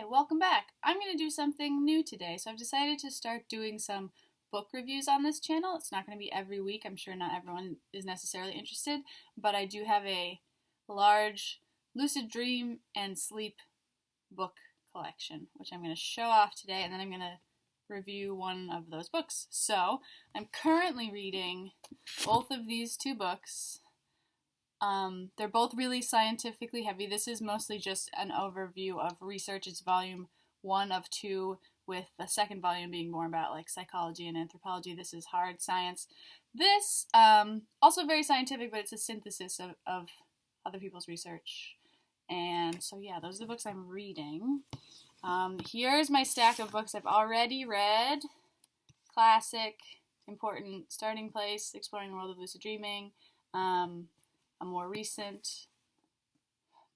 Hi, welcome back. I'm going to do something new today. So I've decided to start doing some book reviews on this channel. It's not going to be every week. I'm sure not everyone is necessarily interested, but I do have a large lucid dream and sleep book collection, which I'm going to show off today, and then I'm going to review one of those books. So I'm currently reading both of these two books. They're both really scientifically heavy. This is mostly just an overview of research. It's volume 1 of 2, with the second volume being more about like psychology and anthropology. This is hard science. This, also very scientific, but it's a synthesis of other people's research. And so yeah, those are the books I'm reading. Here's my stack of books I've already read. Classic, Important Starting Place, Exploring the World of Lucid Dreaming. A more recent,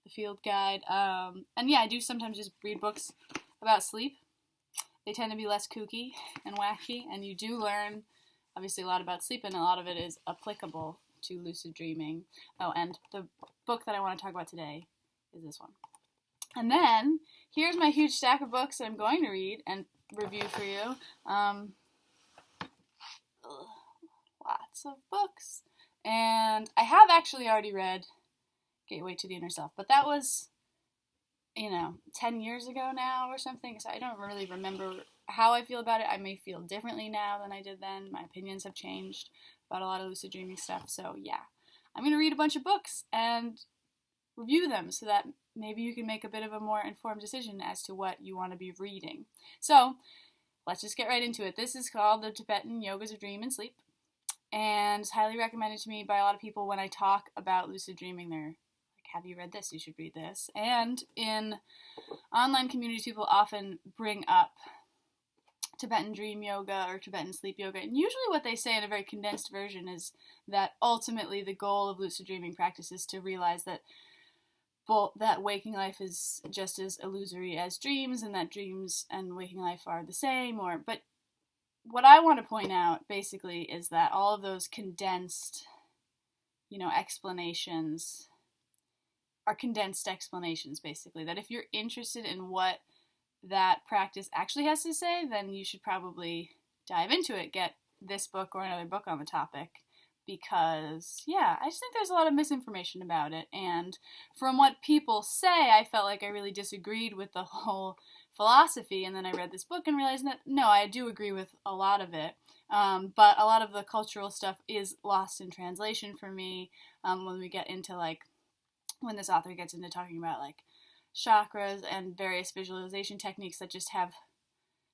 The Field Guide. And yeah, I do sometimes just read books about sleep. They tend to be less kooky and wacky, and you do learn, obviously, a lot about sleep, and a lot of it is applicable to lucid dreaming. Oh, and the book that I want to talk about today is this one. And then, here's my huge stack of books that I'm going to read and review for you. Lots of books. And I have actually already read Gateway to the Inner Self, but that was, 10 years ago now or something, so I don't really remember how I feel about it. I may feel differently now than I did then. My opinions have changed about a lot of lucid dreaming stuff, so yeah. I'm going to read a bunch of books and review them so that maybe you can make a bit of a more informed decision as to what you want to be reading. So, let's just get right into it. This is called The Tibetan Yogas of Dream and Sleep, and it's highly recommended to me by a lot of people when I talk about lucid dreaming. They're like, have you read this? You should read this. And in online communities, people often bring up Tibetan dream yoga or Tibetan sleep yoga. And usually what they say in a very condensed version is that ultimately the goal of lucid dreaming practice is to realize that that waking life is just as illusory as dreams, and that dreams and waking life are the same. But what I want to point out, basically, is that all of those condensed, explanations are condensed explanations, basically. That if you're interested in what that practice actually has to say, then you should probably dive into it, get this book or another book on the topic, because, yeah, I just think there's a lot of misinformation about it, and from what people say, I felt like I really disagreed with the whole philosophy, and then I read this book and realized that, no, I do agree with a lot of it, but a lot of the cultural stuff is lost in translation for me, when we get into, when this author gets into talking about, chakras and various visualization techniques that just have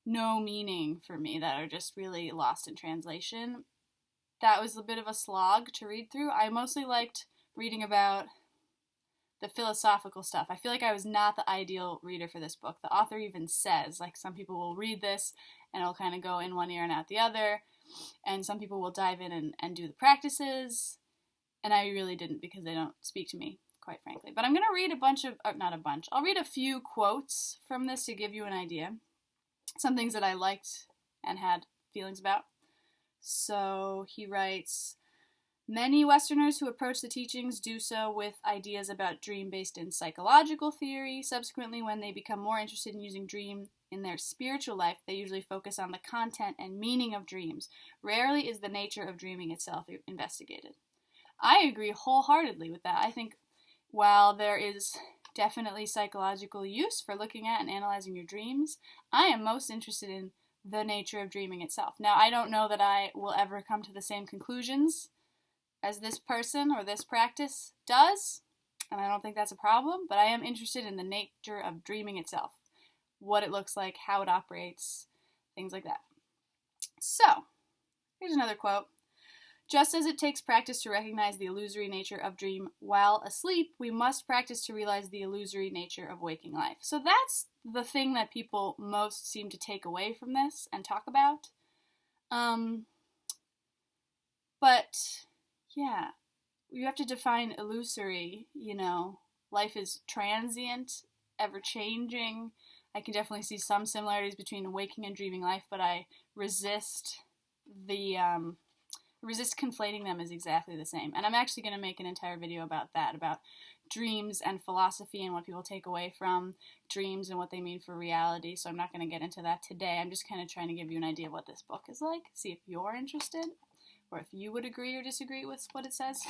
no meaning for me, that are just really lost in translation. That was a bit of a slog to read through. I mostly liked reading about the philosophical stuff. I feel like I was not the ideal reader for this book. The author even says, some people will read this and it'll kind of go in one ear and out the other, and some people will dive in and do the practices, and I really didn't, because they don't speak to me, quite frankly. But I'm going to read I'll read a few quotes from this to give you an idea. Some things that I liked and had feelings about. So he writes, many Westerners who approach the teachings do so with ideas about dream based in psychological theory. Subsequently, when they become more interested in using dream in their spiritual life, they usually focus on the content and meaning of dreams. Rarely is the nature of dreaming itself investigated. I agree wholeheartedly with that. I think while there is definitely psychological use for looking at and analyzing your dreams, I am most interested in the nature of dreaming itself. Now, I don't know that I will ever come to the same conclusions as this person or this practice does, and I don't think that's a problem, but I am interested in the nature of dreaming itself, what it looks like, how it operates, things like that. So, here's another quote. Just as it takes practice to recognize the illusory nature of dream while asleep, we must practice to realize the illusory nature of waking life. So that's the thing that people most seem to take away from this and talk about. But, yeah, you have to define illusory, life is transient, ever-changing. I can definitely see some similarities between waking and dreaming life, but I resist conflating them as exactly the same. And I'm actually going to make an entire video about that, about dreams and philosophy and what people take away from dreams and what they mean for reality, so I'm not going to get into that today. I'm just kind of trying to give you an idea of what this book is like, see if you're interested, or if you would agree or disagree with what it says.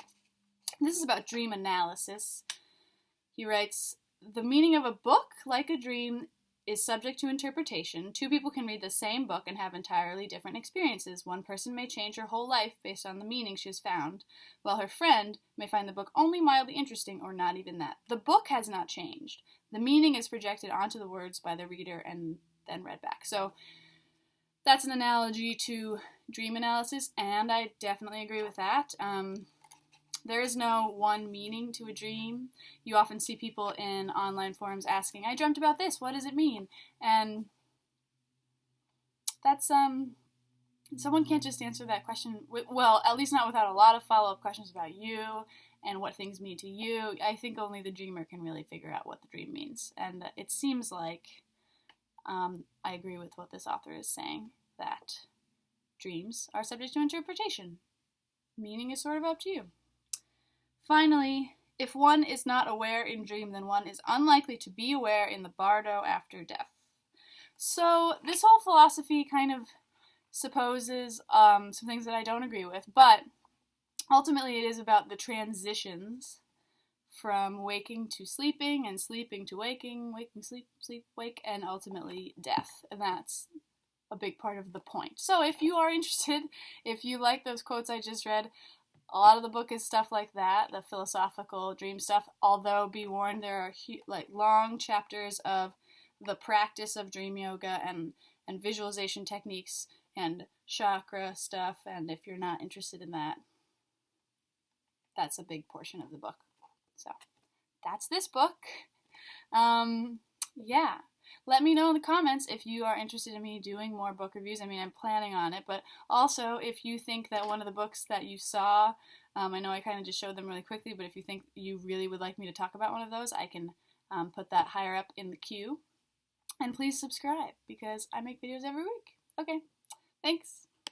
This is about dream analysis. He writes, "The meaning of a book, like a dream, is subject to interpretation. Two people can read the same book and have entirely different experiences. One person may change her whole life based on the meaning she has found, while her friend may find the book only mildly interesting or not even that. The book has not changed. The meaning is projected onto the words by the reader and then read back." So that's an analogy to dream analysis, and I definitely agree with that. There is no one meaning to a dream. You often see people in online forums asking, "I dreamt about this, what does it mean?" And that's, someone can't just answer that question, well, at least not without a lot of follow-up questions about you and what things mean to you. I think only the dreamer can really figure out what the dream means. And it seems like I agree with what this author is saying, that dreams are subject to interpretation. Meaning is sort of up to you. Finally, if one is not aware in dream, then one is unlikely to be aware in the bardo after death. So this whole philosophy kind of supposes some things that I don't agree with, but ultimately it is about the transitions from waking to sleeping, and sleeping to waking, waking, sleep, sleep, wake, and ultimately death. And that's a big part of the point. So if you are interested, if you like those quotes I just read, a lot of the book is stuff like that, the philosophical dream stuff, although be warned, there are long chapters of the practice of dream yoga and visualization techniques and chakra stuff, and if you're not interested in that, that's a big portion of the book. So that's this book. Yeah. Let me know in the comments if you are interested in me doing more book reviews. I mean, I'm planning on it, but also if you think that one of the books that you saw, I know I kind of just showed them really quickly, but if you think you really would like me to talk about one of those, I can put that higher up in the queue. And please subscribe, because I make videos every week. Okay, thanks.